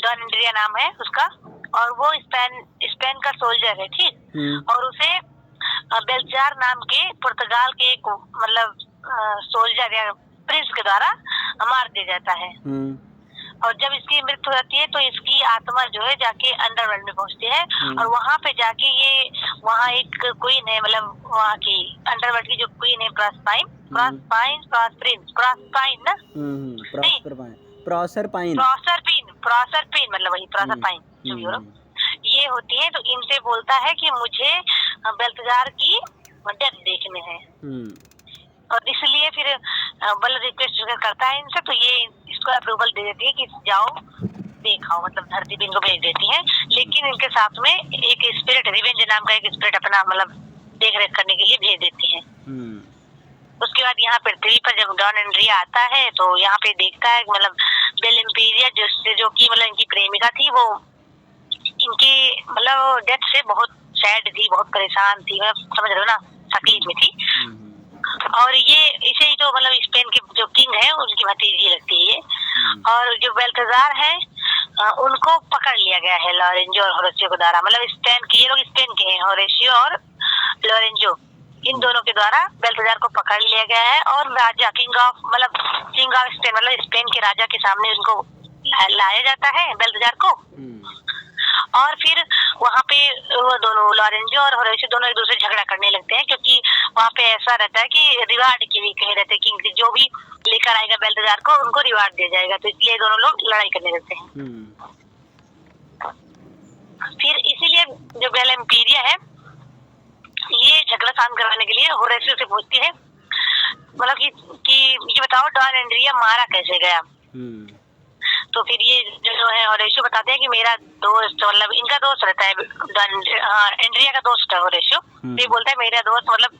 Don Andrea नाम है उसका, और वो स्पेन का सोल्जर है, ठीक। और उसे बेल्जार नाम के पुर्तगाल के एक मतलब सोल्जर या प्रिंस के द्वारा मार दिया जाता है। और जब इसकी मृत्यु होती है तो इसकी आत्मा जो है जाके अंडरवर्ल्ड में पहुंचती है, और वहाँ पे जाके ये वहाँ एक क्वीन है, मतलब वहाँ की अंडरवर्ल्ड की जो क्वीन है प्रॉस्पाइन मतलब वही प्रॉसरपाइन जो यूरोप ये होती है। तो इनसे बोलता है कि मुझे बेल्तजार की डेथ देखने है, और इसलिए फिर मतलब रिक्वेस्ट करता है इनसे, तो ये इसको अप्रूवल दे देती है कि जाओ देखाओ, मतलब धरती पे इनको भेज देती है। लेकिन इनके साथ में एक स्पिरिट रिवेंज नाम का एक स्पिरिट अपना मतलब देख रेख करने के लिए भेज देती है। उसके बाद यहाँ पृथ्वी पर जब डॉन एंड्रिया आता है तो यहाँ पे देखता है मतलब बेलेम्पीरिया जो कि मतलब इनकी प्रेमिका थी, वो इनकी मतलब डेथ से बहुत सैड थी, बहुत परेशान थी, मतलब समझ रहे हो ना, तकलीफ में थी। और ये इसे ही जो मतलब स्पेन के जो किंग है उनकी भतीजी लगती है ये। और जो बेल्तजार है उनको पकड़ लिया गया है लॉरेंजो और होरेशियो के द्वारा, मतलब स्पेन के ये लोग स्पेन के हैं, होरेशियो और लॉरेंजो इन दोनों के द्वारा बेल्तजार को पकड़ लिया गया है। और राजा किंग ऑफ स्पेन मतलब स्पेन के राजा के सामने उनको लाया जाता है बेल्तजार को। और फिर वहाँ पे वो दोनों लॉरेंजो और होरेशियो दोनों एक दूसरे से झगड़ा करने लगते हैं, क्योंकि वहाँ पे ऐसा रहता है कि रिवार्ड के लिए कहे रहते हैं कि जो भी लेकर आएगा बेल्तजार को उनको रिवार्ड दिया जाएगा, तो इसलिए दोनों लोग लड़ाई करने लगते हैं। फिर इसीलिए जो बेलेम्पीरिया है ये झगड़ा शांत करवाने के लिए होरेशियो से पूछती है मतलब कि ये बताओ डॉन एंड्रिया मारा कैसे गया। तो फिर ये जो है होरेशियो बताते हैं कि मेरा दोस्त मतलब इनका दोस्त रहता है एंड्रिया का दोस्त है होरेशियो। ये बोलता है मेरा दोस्त मतलब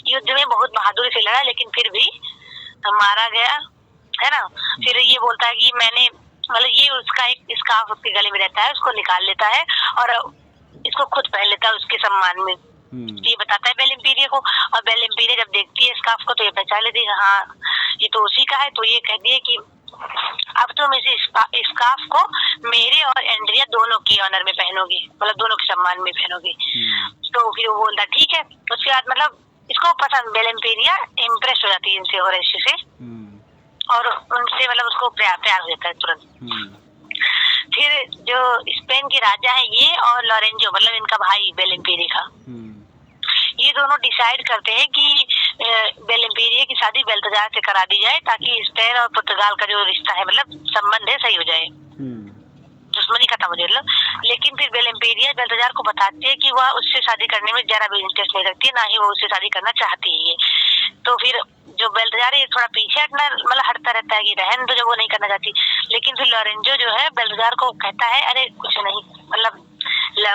युद्ध में बहुत बहादुरी से लड़ा लेकिन फिर भी मारा गया है ना। फिर ये बोलता है कि मैंने मतलब ये उसका एक स्कार्फ उसके गले में रहता है, उसको निकाल लेता है और इसको खुद पहन लेता है उसके सम्मान में। ये बताता है बेलेम्पीरिया को, और बेलेम्पीरिया जब देखती है स्कार्फ को तो ये पहचान लेती है हाँ ये तो उसी का है। तो ये कहती है कि अब तुम इस स्कार्फ को मेरे और एंड्रिया दोनों की ऑनर में पहनोगी, मतलब दोनों के सम्मान में पहनोगी। तो फिर वो बोलता ठीक है। उसके बाद मतलब इसको पसंद बेलेम्पीरिया इम्प्रेस हो जाती है इनसे होरेशियो से, और उनसे मतलब उसको प्यार हो जाता है तुरंत। फिर जो स्पेन के राजा है ये और लॉरेंजो मतलब इनका भाई बेलेम्पीरिया का, ये दोनों डिसाइड करते हैं कि बेलेम्पीरिया की शादी बेल्तजार से करा दी जाए ताकि स्पेन और पुर्तगाल का जो रिश्ता है मतलब संबंध है सही हो जाए, दुश्मनी खत्म हो जाए। लेकिन फिर बेलेम्पीरिया बेल्तजार को बताती है कि वह उससे शादी करने में जरा भी इंटरेस्ट नहीं रखती है, ना ही वो उससे शादी करना चाहती है। तो फिर जो बेल्तजार है ये थोड़ा पीछे हटना मतलब हटता रहता है कि रहन दो जो वो नहीं करना चाहती। लेकिन फिर लॉरेंजो जो है बेल्तजार को कहता है अरे कुछ नहीं मतलब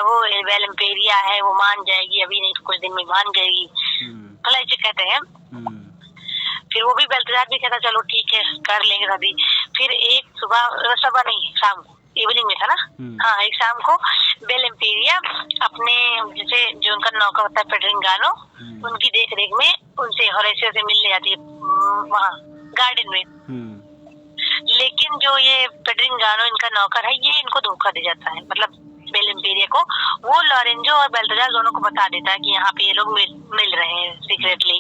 वो बेलेम्पीरिया है वो मान जाएगी, अभी नहीं तो कुछ दिन में मान जाएगी, मतलब ऐसे कहते हैं। फिर वो भी बेल्तजार भी कहता चलो ठीक है कर लेंगे शादी। फिर एक सुबह नहीं शाम को इवनिंग में था ना, हाँ एक शाम को बेलेम्पीरिया अपने जैसे जो उनका नौकर होता है पेड्रिंगानो उनकी देख रेख में उनसे होरेशियो से मिलने जाती है वहाँ गार्डन में। लेकिन जो ये पेड्रिंगानो इनका नौकर है ये इनको धोखा दे जाता है, मतलब बेलेम्पीरिया को वो लॉरेंजो और बेल्तजार दोनों को बता देता है कि यहाँ पे ये लोग मिल रहे हैं सीक्रेटली।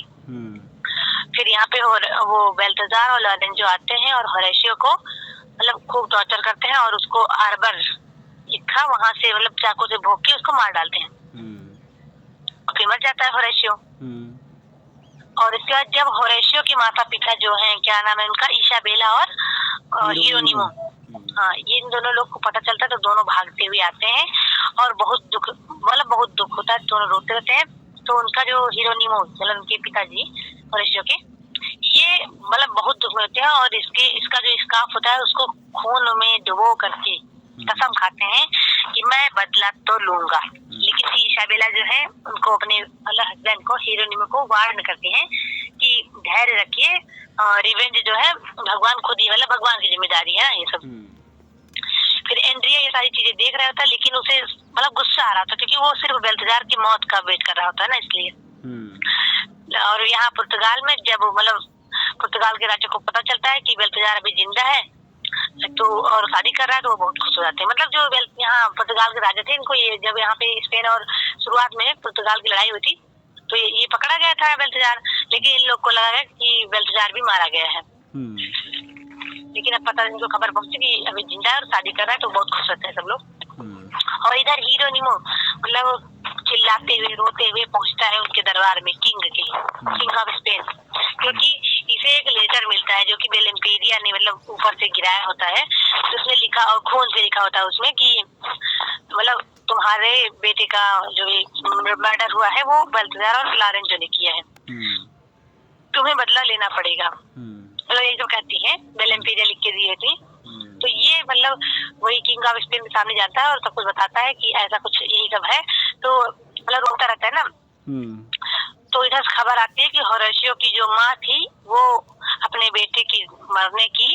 फिर यहाँ पे वो बेल्तजार और लॉरेंजो आते हैं और होरेशियो को मतलब खूब टॉर्चर करते हैं और उसको आर्बर लिखा वहाँ से मतलब चाकू से भोंक के उसको मार डालते हैं। फिर मर जाता है होरेशियो। और इसके बाद जब होरेशियो के माता पिता जो हैं क्या नाम है उनका इसाबेला और हिरोनिमो, हाँ ये इन दोनों लोग को पता चलता है तो दोनों भागते हुए आते हैं और बहुत दुख होता है, दोनों रोते रहते हैं। तो उनका जो हिरोनिमो मतलब उनके पिताजी होरेशियो के ये मतलब बहुत दुख में होते हैं और इसका जो स्कार्फ होता है उसको खून में डुबो करके कसम खाते हैं कि मैं बदला तो लूंगा। लेकिन इसाबेला जो है उनको अपने मतलब हस्बैंड को हिरोनिमो को वार्न करते हैं कि धैर्य रखिए, रिवेंज जो है भगवान खुद ही मतलब भगवान की जिम्मेदारी है ये सब। फिर एंड्रिया ये सारी चीजें देख रहा होता है लेकिन उसे मतलब गुस्सा आ रहा था क्योंकि वो सिर्फ बेल्तजार की मौत का वेट कर रहा होता है ना इसलिए। और यहाँ पुर्तगाल में जब मतलब पुर्तगाल के राजा को पता चलता है कि बेल्तजार अभी जिंदा है तो और शादी कर रहा है तो वो बहुत खुश हो जाते हैं। मतलब जो यहाँ पुर्तगाल के राजा थे, इनको ये जब यहाँ पे स्पेन और शुरुआत में पुर्तगाल की लड़ाई हुई थी तो ये पकड़ा गया था बेल्तजार, लेकिन इन लोग को लगा है कि बेल्तजार भी मारा गया है। लेकिन अब पता इनको खबर पहुंची कि अभी जिंदा है और शादी कर रहा है, तो बहुत खुश होते हैं सब लोग। और इधर हीरोनिमो मतलब चिल्लाते हुए रोते हुए पहुंचता है उनके दरबार में, किंग ऑफ स्पेन, क्योंकि इसे एक लेटर मिलता है जो कि बेलेम्पेरिया ने मतलब ऊपर से गिराया होता है। तो उसमें लिखा और खून से लिखा होता है उसमें कि मतलब तुम्हारे बेटे का जो मर्डर हुआ है वो बेल्तजार और लॉरेंजो ने किया है, तुम्हें बदला लेना पड़ेगा। मतलब ये जो कहती है बेलेम्पेरिया लिख के दिए थी। तो ये मतलब वही किंग ऑफ स्पेन के सामने जाता है और सब कुछ बताता है कि ऐसा कुछ यही सब है। तो मतलब रोता रहता है ना। तो इधर खबर आती है कि होरेशियो की जो माँ थी वो अपने बेटे की मरने की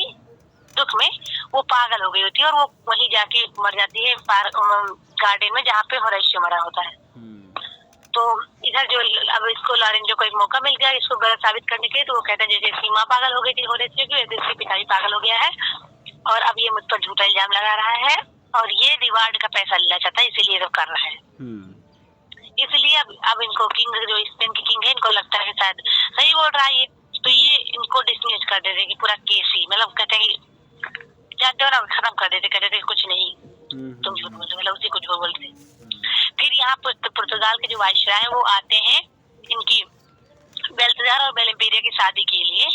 दुख में वो पागल हो गई होती है और वो वहीं जाके मर जाती है गार्डन में जहाँ पे होरेशियो मरा होता है। तो इधर जो अब इसको लॉरेंजो को एक मौका मिल गया इसको गलत साबित करने के लिए। तो वो कहता है जैसे इसकी माँ पागल हो गई थी होरेशियो की, वैसे इसके पिता भी पागल हो गया है और अब ये मुझ पर झूठा इल्जाम लगा रहा है और ये रिवार्ड का पैसा लेना चाहता है, इसीलिए सब कर रहा है। इसलिए अब इनको किंग जो स्पेन के किंग है इनको लगता है शायद सही बोल रहा है ये, तो ये इनको डिसमिस कर देते कि पूरा केस ही मतलब कहते हैं कि जानते हो ना, खत्म कर देते, कहते थे कुछ नहीं तुम झूठ बोलते, मतलब उसी को झूठ बोलते। फिर यहाँ पुर्तगाल के जो वायसराय हैं वो आते हैं इनकी बेल्तजार और बेलेम्पेरिया की शादी के लिए।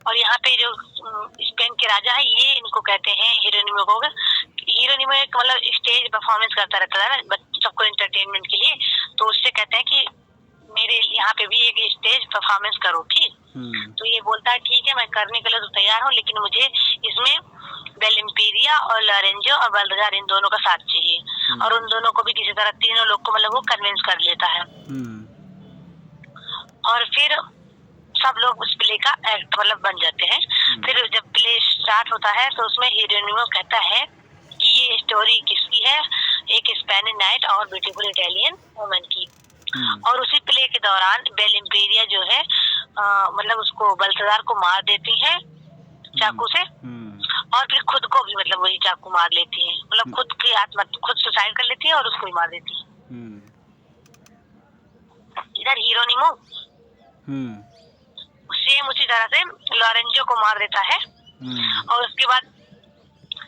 और यहाँ पे जो स्पेन के राजा है ये इनको कहते हैं हीरोनिमो को। हीरोनिमो एक मतलब स्टेज परफॉर्मेंस करता रहता है ना सबको एंटरटेनमेंट के लिए, तो उससे कहते हैं कि मेरे यहाँ पे भी एक स्टेज परफॉर्मेंस करो, ठीक। तो ये बोलता है ठीक है मैं करने के लिए तो तैयार हूँ, लेकिन मुझे इसमें बेलेम्पेरिया और लॉरेंजो और बेल्तजार इन दोनों का साथ चाहिए। और उन दोनों को भी किसी तरह तीनों लोग को मतलब वो कन्विंस कर लेता है। और फिर सब लोग उस प्ले का एक्ट मतलब बन जाते हैं। फिर जब प्ले स्टार्ट होता है तो उसमें हीरोनिमो कहता है कि ये स्टोरी किसकी है, एक स्पेनिश नाइट और ब्यूटीफुल इटालियन वुमन की। और उसी प्ले के दौरान बेलेम्पेरिया जो है मतलब उसको बेल्तजार को मार देती है चाकू से और फिर खुद को भी मतलब वही चाकू मार लेती है, मतलब खुद की आत्मा खुद सुसाइड कर लेती है और उसको भी मार देती है। इधर हीरोनिमो सेम उसी तरह से लॉरेंजो को मार देता है और उसके बाद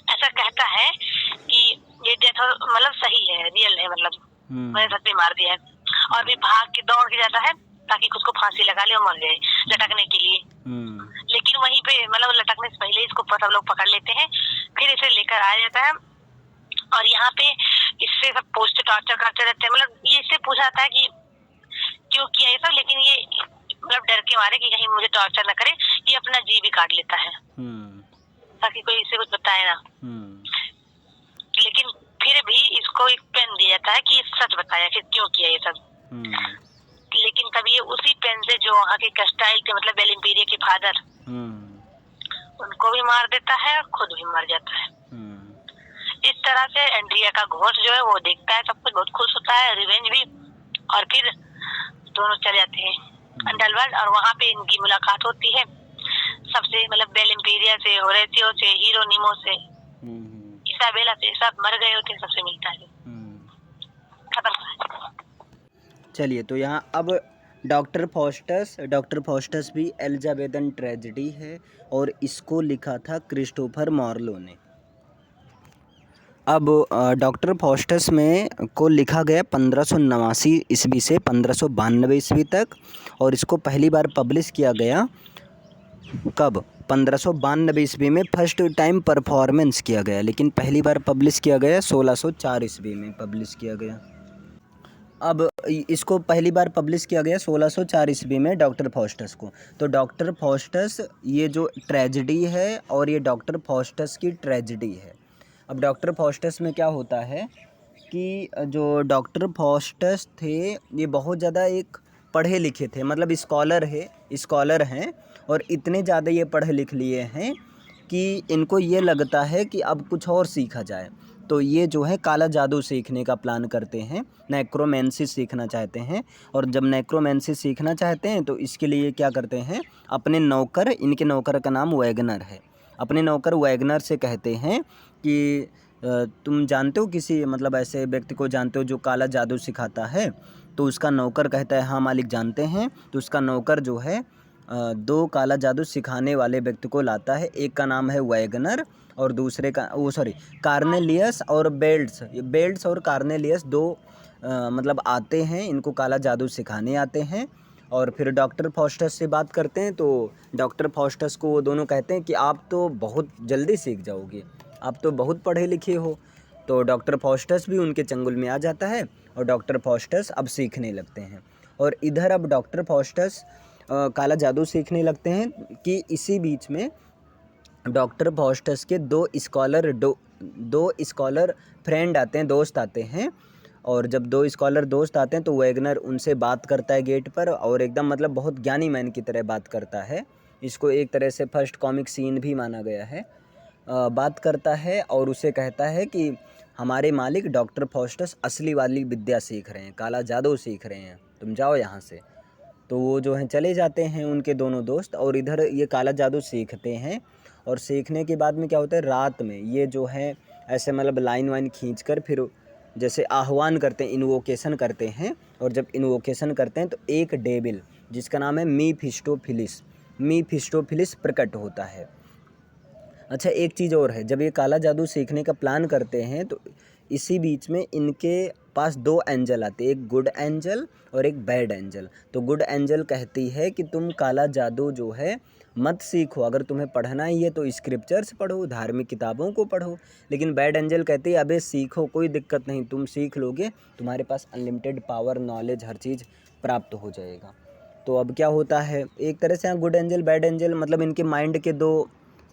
ऐसा कहता है कि ये डेथ मतलब सही है, रियल है, मतलब मैंने सच में मार दिया है। और भी भाग के दौड़ के जाता है ताकि खुद को फांसी लगा ले और मर जाए लटकने के लिए। लेकिन वहीं पे मतलब लटकने से पहले इसको सब लोग पकड़ लेते हैं, फिर इसे लेकर आ जाता है और यहाँ पे इससे सब पूछते टॉर्चर करते रहते हैं। मतलब ये इससे पूछा जाता है कि क्यों किया ये सब, लेकिन ये मतलब डर के मारे कि कहीं मुझे टॉर्चर न करे, ये अपना जी भी काट लेता है ताकि कोई इससे कुछ बताए ना। लेकिन फिर भी इसको एक पेन दिया जाता है कि सच बताया कि क्यों किया ये सब। लेकिन तब ये उसी पेन से जो वहाँ के कैस्टाइल थे मतलब बेलेम्पेरिया के फादर उनको भी मार देता है और खुद भी मर जाता है। इस तरह से एंड्रिया का घोस्ट जो है वो देखता है सब कुछ, बहुत खुश होता है, रिवेंज भी। और फिर दोनों चले जाते हैं अंडरवर्ल्ड और वहाँ पे इनकी मुलाकात होती है सबसे, मतलब बेलेम्पेरिया से, होरेशियो से, हीरोनिमो से, इसाबेला से, सब मर गए होते हैं, सबसे मिलता है। खत्म। चलिए, तो यहाँ अब डॉक्टर फॉस्टस भी एलिजाबेथन ट्रेजेडी है और इसको लिखा था क्रिस्टोफर मार्लो ने। अब डॉक्टर फॉस्टस में को लिखा गया 1589 ईस्वी से 1592 ईस्वी तक और इसको पहली बार पब्लिश किया गया कब 1592 ईस्वी में फर्स्ट टाइम परफॉर्मेंस किया गया, लेकिन पहली बार पब्लिश किया गया 1604 ईस्वी में पब्लिश किया गया। अब इसको पहली बार पब्लिश किया गया 1604 ईस्वी में डॉक्टर फॉस्टस को। तो डॉक्टर फॉस्टस ये जो ट्रेजेडी है और ये डॉक्टर फॉस्टस की ट्रेजेडी है। अब डॉक्टर फॉस्टस में क्या होता है कि जो डॉक्टर फॉस्टस थे ये बहुत ज़्यादा एक पढ़े लिखे थे, मतलब स्कॉलर हैं और इतने ज़्यादा ये पढ़े लिख लिए हैं कि इनको ये लगता है कि अब कुछ और सीखा जाए। तो ये जो है काला जादू सीखने का प्लान करते हैं, नेक्रोमेंसी सीखना चाहते हैं। और जब नेक्रोमेंसी सीखना चाहते हैं तो इसके लिए क्या करते हैं, अपने नौकर, इनके नौकर का नाम वैगनर है, अपने नौकर वैगनर से कहते हैं कि तुम जानते हो किसी मतलब ऐसे व्यक्ति को जानते हो जो काला जादू सिखाता है? तो उसका नौकर कहता है हाँ मालिक जानते हैं। तो उसका नौकर जो है 2 काला जादू सिखाने वाले व्यक्ति को लाता है। एक का नाम है वैगनर और दूसरे का कार्नेलियस और बेल्ट्स। ये बेल्ट्स और कार्नेलियस 2 मतलब आते हैं, इनको काला जादू सिखाने आते हैं। और फिर डॉक्टर फॉस्टस से बात करते हैं तो डॉक्टर फॉस्टस को वो दोनों कहते हैं कि आप तो बहुत जल्दी सीख जाओगे, आप तो बहुत पढ़े लिखे हो। तो डॉक्टर फॉस्टस भी उनके चंगुल में आ जाता है और डॉक्टर फॉस्टस अब सीखने लगते हैं। और इधर अब डॉक्टर फॉस्टस काला जादू सीखने लगते हैं कि इसी बीच में डॉक्टर फॉस्टस के 2 स्कॉलर फ्रेंड आते हैं, दोस्त आते हैं। और जब 2 स्कॉलर दोस्त आते हैं तो वैगनर उनसे बात करता है गेट पर और एकदम मतलब बहुत ज्ञानी मैन की तरह बात करता है। इसको एक तरह से फर्स्ट कॉमिक सीन भी माना गया है। बात करता है और उसे कहता है कि हमारे मालिक डॉक्टर फॉस्टस असली वाली विद्या सीख रहे हैं, काला जादू सीख रहे हैं, तुम जाओ यहाँ से। तो वो जो हैं चले जाते हैं उनके दोनों दोस्त और इधर ये काला जादू सीखते हैं। और सीखने के बाद में क्या होता है, रात में ये जो है ऐसे मतलब लाइन वाइन खींच कर फिर जैसे आह्वान करते हैं, इन्वोकेशन करते हैं। और जब इन्वोकेशन करते हैं तो एक डेविल जिसका नाम है मीफिस्टोफिलिस प्रकट होता है। अच्छा एक चीज़ और है, जब ये काला जादू सीखने का प्लान करते हैं तो इसी बीच में इनके पास 2 एंजल आते हैं, एक गुड एंजल और एक बैड एंजल। तो गुड एंजल कहती है कि तुम काला जादू जो है मत सीखो, अगर तुम्हें पढ़ना ही है तो स्क्रिप्चर्स पढ़ो, धार्मिक किताबों को पढ़ो। लेकिन बैड एंजल कहती है अबे सीखो, कोई दिक्कत नहीं, तुम सीख लोगे, तुम्हारे पास अनलिमिटेड पावर, नॉलेज, हर चीज़ प्राप्त हो जाएगा। तो अब क्या होता है, एक तरह से यहाँ गुड एंजल बैड एंजल मतलब इनके माइंड के 2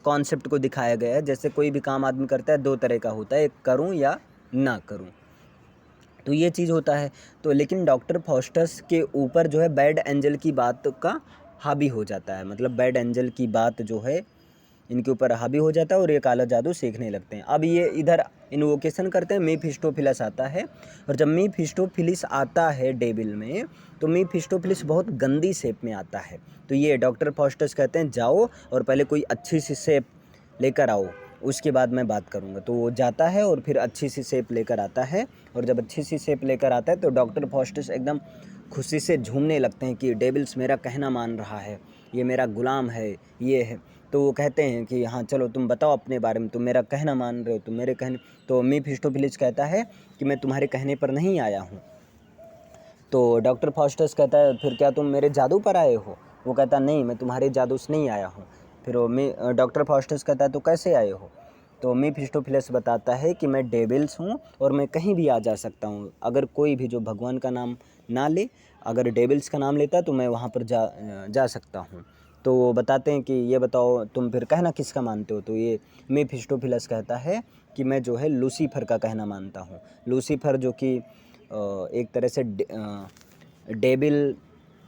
कॉन्सेप्ट को दिखाया गया है। जैसे कोई भी काम आदमी करता है 2 तरह का होता है, एक करूं या ना करूं, तो ये चीज़ होता है। तो लेकिन डॉक्टर फॉस्टस के ऊपर जो है बैड एंजल की बात का हावी हो जाता है, मतलब बैड एंजल की बात जो है इनके ऊपर हावी हो जाता है और ये काला जादू सीखने लगते हैं। अब ये इधर इन्वोकेशन करते हैं, मीफिस्टोफिलस आता है। और जब मीफिस्टोफिलिस आता है डेविल में तो मीफिस्टोफिलिस बहुत गंदी शेप में आता है। तो ये डॉक्टर फॉस्टस कहते हैं जाओ और पहले कोई अच्छी सी शेप लेकर आओ, उसके बाद मैं बात करूँगा। तो वो जाता है और फिर अच्छी सी शेप लेकर आता है। और जब अच्छी सी शेप लेकर आता है तो डॉक्टर फॉस्टस एकदम खुशी से झूमने लगते हैं कि डेविल्स मेरा कहना मान रहा है, ये मेरा गुलाम है, ये है। तो वो कहते हैं कि हाँ चलो तुम बताओ अपने बारे में, तुम मेरा कहना मान रहे हो, तुम मेरे कहने। तो मीफिस्टोफिलिस कहता है कि मैं तुम्हारे कहने पर नहीं आया हूँ। तो डॉक्टर फॉस्टस कहता है फिर क्या तुम मेरे जादू पर आए हो? वो कहता नहीं, मैं तुम्हारे जादू से नहीं आया हूँ। फिर वो डॉक्टर फॉस्टस कहता है तो कैसे आए हो? तो मीफिस्टोफिलिस बताता है कि मैं डेविल्स हूँ और मैं कहीं भी आ जा सकता हूँ। अगर कोई भी जो भगवान का नाम ना ले, अगर डेविल्स का नाम लेता तो मैं वहाँ पर जा सकता हूँ। तो वो बताते हैं कि ये बताओ तुम फिर कहना किसका मानते हो? तो ये मीफिस्टोफिलिस कहता है कि मैं जो है लूसीफर का कहना मानता हूँ। लूसीफर जो कि एक तरह से डेविल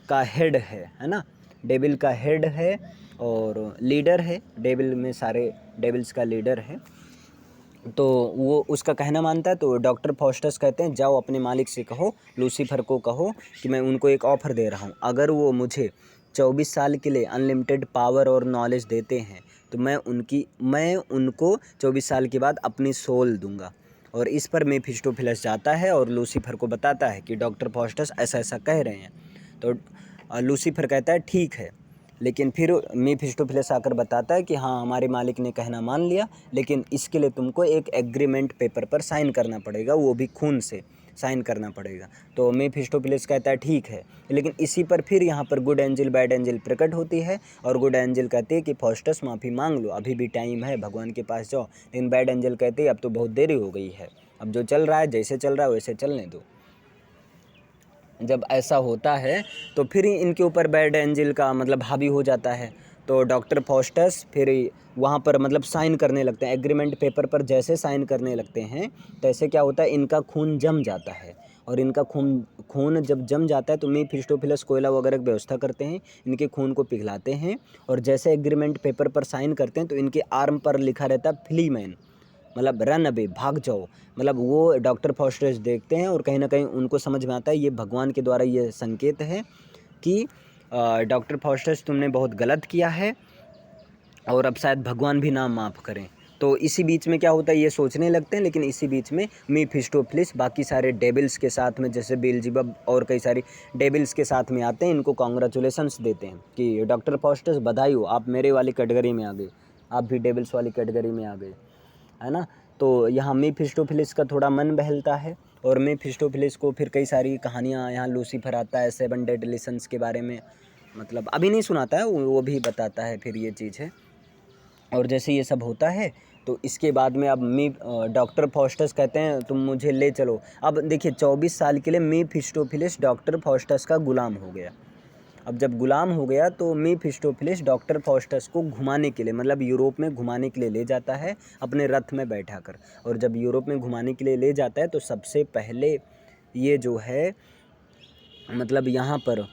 का हेड है ना, डेविल का हेड है और लीडर है, डेविल में सारे डेविल्स का लीडर है। तो वो उसका कहना मानता है। तो डॉक्टर फॉस्टस कहते हैं जाओ अपने मालिक से कहो, लूसीफर को कहो कि मैं उनको एक ऑफ़र दे रहा हूँ, अगर वो मुझे 24 साल के लिए अनलिमिटेड पावर और नॉलेज देते हैं तो मैं उनको 24 साल के बाद अपनी सोल दूंगा। और इस पर मीफिस्टोफिलिस जाता है और लूसीफर को बताता है कि डॉक्टर फॉस्टस ऐसा ऐसा कह रहे हैं। तो लूसीफर कहता है ठीक है। लेकिन फिर मीफिस्टोफिलिस आकर बताता है कि हाँ हमारे मालिक ने कहना मान लिया, लेकिन इसके लिए तुमको एक एग्रीमेंट पेपर पर साइन करना पड़ेगा, वो भी खून से साइन करना पड़ेगा। तो मीफिस्टोफिलिस कहता है ठीक है। लेकिन इसी पर फिर यहाँ पर गुड एंजल बैड एंजल प्रकट होती है और गुड एंजल कहती है कि फॉस्टस माफ़ी मांग लो, अभी भी टाइम है, भगवान के पास जाओ। लेकिन बैड एंजल कहती है अब तो बहुत देरी हो गई है, अब जो चल रहा है जैसे चल रहा है वैसे चलने दो। जब ऐसा होता है तो फिर इनके ऊपर बैड एंजल का मतलब हावी हो जाता है। तो डॉक्टर फॉस्टस फिर वहाँ पर मतलब साइन करने लगते हैं, एग्रीमेंट पेपर पर जैसे साइन करने लगते हैं तैसे क्या होता है, इनका खून जम जाता है। और इनका खून जब जम जाता है तो मीफिस्टोफिलिस कोयला वगैरह की व्यवस्था करते हैं, इनके खून को पिघलाते हैं। और जैसे एग्रीमेंट पेपर पर साइन करते हैं तो इनके आर्म पर लिखा रहता है फ्ली मैन, मतलब रन अबे, भाग जाओ। मतलब वो डॉक्टर फॉस्टस देखते हैं और कहीं ना कहीं उनको समझ में आता है ये भगवान के द्वारा ये संकेत है कि डॉक्टर फॉस्टस तुमने बहुत गलत किया है और अब शायद भगवान भी ना माफ़ करें। तो इसी बीच में क्या होता है, ये सोचने लगते हैं, लेकिन इसी बीच में मीफिस्टोफिलिस बाकी सारे डेविल्स के साथ में, जैसे बेल्ज़ेबब और कई सारी डेविल्स के साथ में आते हैं, इनको कॉन्ग्रेचुलेशंस देते हैं कि डॉक्टर फॉस्टस बधाई हो, आप मेरे वाली कैटेगरी में आ गए, आप भी डेविल्स वाली कैटेगरी में आ गए, है ना। तो यहाँ मीफिस्टोफिलिस का थोड़ा मन बहलता है, और मीफिस्टोफिलिस को फिर कई सारी कहानियाँ, यहाँ लूसीफर आता है 7 डेडली सन्स के बारे में, मतलब अभी नहीं सुनाता है, वो भी बताता है फिर ये चीज़ है। और जैसे ये सब होता है तो इसके बाद में अब डॉक्टर फॉस्टस कहते हैं तुम मुझे ले चलो। अब देखिए 24 साल के लिए मीफिस्टोफिलिस डॉक्टर फॉस्टस का गुलाम हो गया। अब जब गुलाम हो गया तो मीफिस्टोफिलिस डॉक्टर फॉस्टस को घुमाने के लिए, मतलब यूरोप में घुमाने के लिए ले जाता है अपने रथ में बैठाकर। और जब यूरोप में घुमाने के लिए ले जाता है तो सबसे पहले ये जो है मतलब यहाँ पर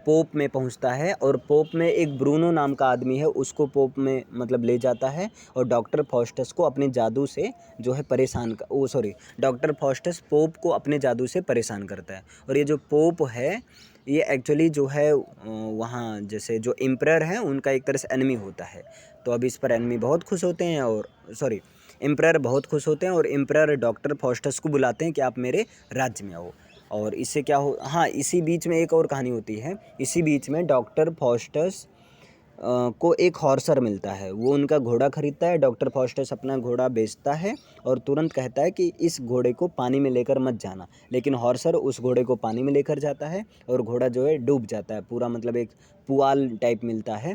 पोप में पहुँचता है, और पोप में एक ब्रूनो नाम का आदमी है, उसको पोप में मतलब ले जाता है, और डॉक्टर फॉस्टस को अपने जादू से जो है डॉक्टर फॉस्टस पोप को अपने जादू से परेशान करता है। और ये जो पोप है ये एक्चुअली जो है वहाँ जैसे जो एम्परर हैं उनका एक तरह से एनिमी होता है। तो अब इस पर एनिमी बहुत खुश होते हैं, और एम्परर बहुत खुश होते हैं, और एम्परर डॉक्टर फॉस्टस को बुलाते हैं कि आप मेरे राज्य में आओ। और इससे क्या हो, हाँ इसी बीच में एक और कहानी होती है। इसी बीच में डॉक्टर फॉस्टस को एक हॉर्सर मिलता है, वो उनका घोड़ा खरीदता है। डॉक्टर फॉस्टस अपना घोड़ा बेचता है और तुरंत कहता है कि इस घोड़े को पानी में लेकर मत जाना, लेकिन हॉर्सर उस घोड़े को पानी में लेकर जाता है और घोड़ा जो है डूब जाता है पूरा, मतलब एक पुआल टाइप मिलता है।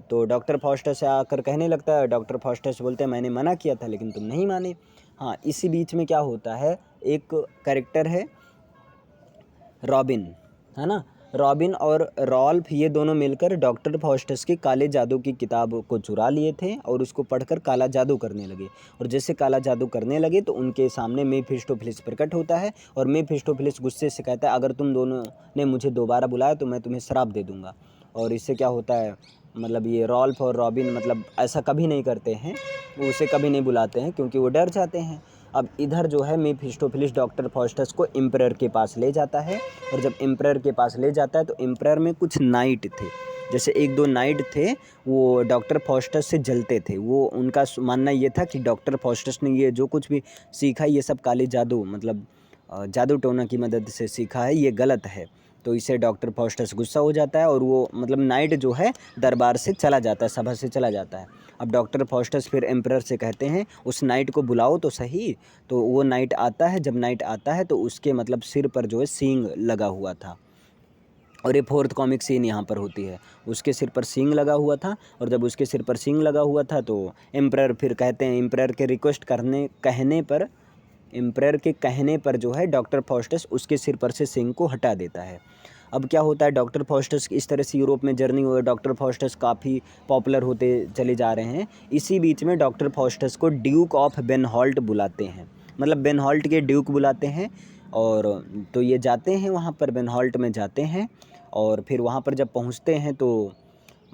तो डॉक्टर फॉस्टस आकर कहने लगता है, डॉक्टर फॉस्टस बोलते हैं मैंने मना किया था लेकिन तुम नहीं माने। हाँ इसी बीच में क्या होता है, एक कैरेक्टर है रॉबिन, है ना, रॉबिन और रॉल्फ, ये दोनों मिलकर डॉक्टर फॉस्टस की काले जादू की किताब को चुरा लिए थे और उसको पढ़कर काला जादू करने लगे। और जैसे काला जादू करने लगे तो उनके सामने मीफिस्टोफिलिस प्रकट होता है, और मीफिस्टोफिलिस गुस्से से कहता है अगर तुम दोनों ने मुझे दोबारा बुलाया तो मैं तुम्हें श्राप दे दूँगा। और इससे क्या होता है, मतलब ये रॉल्फ और रॉबिन मतलब ऐसा कभी नहीं करते हैं, वो उसे कभी नहीं बुलाते हैं क्योंकि वो डर जाते हैं। अब इधर जो है मीफिस्टोफिलिस डॉक्टर फॉस्टस को एम्परर के पास ले जाता है, और जब एम्परर के पास ले जाता है तो एम्परर में कुछ नाइट थे, जैसे 1-2 नाइट थे, वो डॉक्टर फॉस्टस से जलते थे। वो उनका मानना ये था कि डॉक्टर फॉस्टस ने ये जो कुछ भी सीखा ये सब काले जादू मतलब जादू टोना की मदद से सीखा है, ये गलत है। तो इसे डॉक्टर फॉस्टस गुस्सा हो जाता है और वो मतलब नाइट जो है दरबार से चला जाता है, सभा से चला जाता है। अब डॉक्टर फॉस्टस फिर एम्परर से कहते हैं उस नाइट को बुलाओ तो सही। तो वो नाइट आता है, जब नाइट आता है तो उसके मतलब सिर पर जो है सींग लगा हुआ था, और ये 4th कॉमिक सीन यहाँ पर होती है, उसके सिर पर सींग लगा हुआ था। और जब उसके सिर पर सींग लगा हुआ था तो एम्परर फिर कहते हैं, एम्परर के कहने पर जो है डॉक्टर फॉस्टस उसके सिर पर से सींग को हटा देता है। अब क्या होता है, डॉक्टर फॉस्टस इस तरह से यूरोप में जर्नी हुई, डॉक्टर फॉस्टस काफ़ी पॉपुलर होते चले जा रहे हैं। इसी बीच में डॉक्टर फॉस्टस को ड्यूक ऑफ बेनहॉल्ट बुलाते हैं, मतलब बेनहॉल्ट के ड्यूक बुलाते हैं। और तो ये जाते हैं वहाँ पर, बेनहॉल्ट में जाते हैं, और फिर वहाँ पर जब पहुँचते हैं तो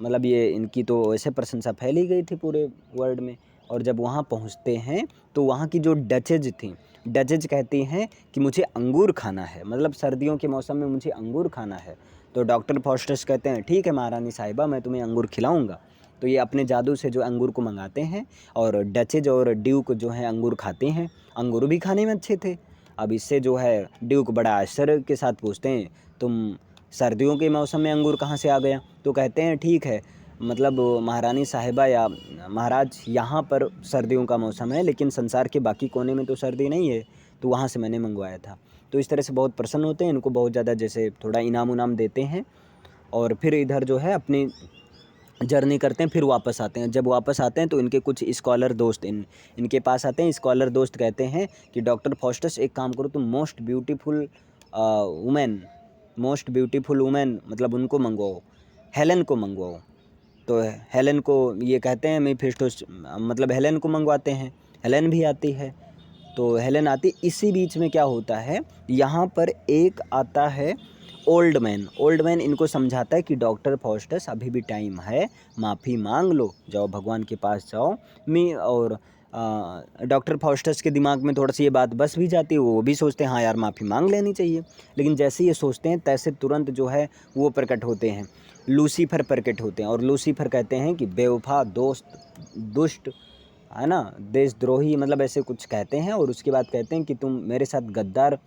मतलब ये इनकी तो ऐसे प्रशंसा फैली गई थी पूरे वर्ल्ड में। और जब वहाँ पहुँचते हैं तो वहाँ की जो डचेज थी, डचेज कहती हैं कि मुझे अंगूर खाना है, मतलब सर्दियों के मौसम में मुझे अंगूर खाना है। तो डॉक्टर फॉस्टस कहते हैं ठीक है महारानी साहिबा, मैं तुम्हें अंगूर खिलाऊंगा। तो ये अपने जादू से जो अंगूर को मंगाते हैं, और डचेज और ड्यूक जो है अंगूर खाते हैं, अंगूर भी खाने में अच्छे थे। अब इससे जो है ड्यूक बड़ा आश्चर्य के साथ पूछते हैं तुम सर्दियों के मौसम में अंगूर कहाँ से आ गया। तो कहते हैं ठीक है, मतलब महारानी साहिबा या महाराज यहाँ पर सर्दियों का मौसम है लेकिन संसार के बाकी कोने में तो सर्दी नहीं है, तो वहाँ से मैंने मंगवाया था। तो इस तरह से बहुत प्रसन्न होते हैं, इनको बहुत ज़्यादा जैसे थोड़ा इनाम उनाम देते हैं, और फिर इधर जो है अपनी जर्नी करते हैं, फिर वापस आते हैं। जब वापस आते हैं तो इनके कुछ स्कॉलर दोस्त इनके पास आते हैं। स्कॉलर दोस्त कहते हैं कि डॉक्टर फॉस्टस एक काम करो, तुम मोस्ट ब्यूटीफुल वुमेन मतलब उनको मंगवाओ, हेलन को मंगवाओ। तो हेलन को ये कहते हैं मीफिस्टोस मतलब हेलन को मंगवाते हैं, हेलन भी आती है। तो हेलन आती, इसी बीच में क्या होता है, यहाँ पर एक आता है ओल्ड मैन इनको समझाता है कि डॉक्टर फॉस्टस अभी भी टाइम है, माफ़ी मांग लो, जाओ भगवान के पास जाओ। और डॉक्टर फॉस्टस के दिमाग में थोड़ा सी ये बात बस भी जाती है, वो भी सोचते हैं हाँ यार माफ़ी मांग लेनी चाहिए। लेकिन जैसे ये सोचते हैं तैसे तुरंत जो है वो प्रकट होते हैं, लूसीफर प्रकट होते हैं। और लूसीफर कहते हैं कि बेवफा, दोस्त, दुष्ट, है ना, देशद्रोही, मतलब ऐसे कुछ कहते हैं। और उसके बाद कहते हैं कि तुम मेरे साथ गद्दार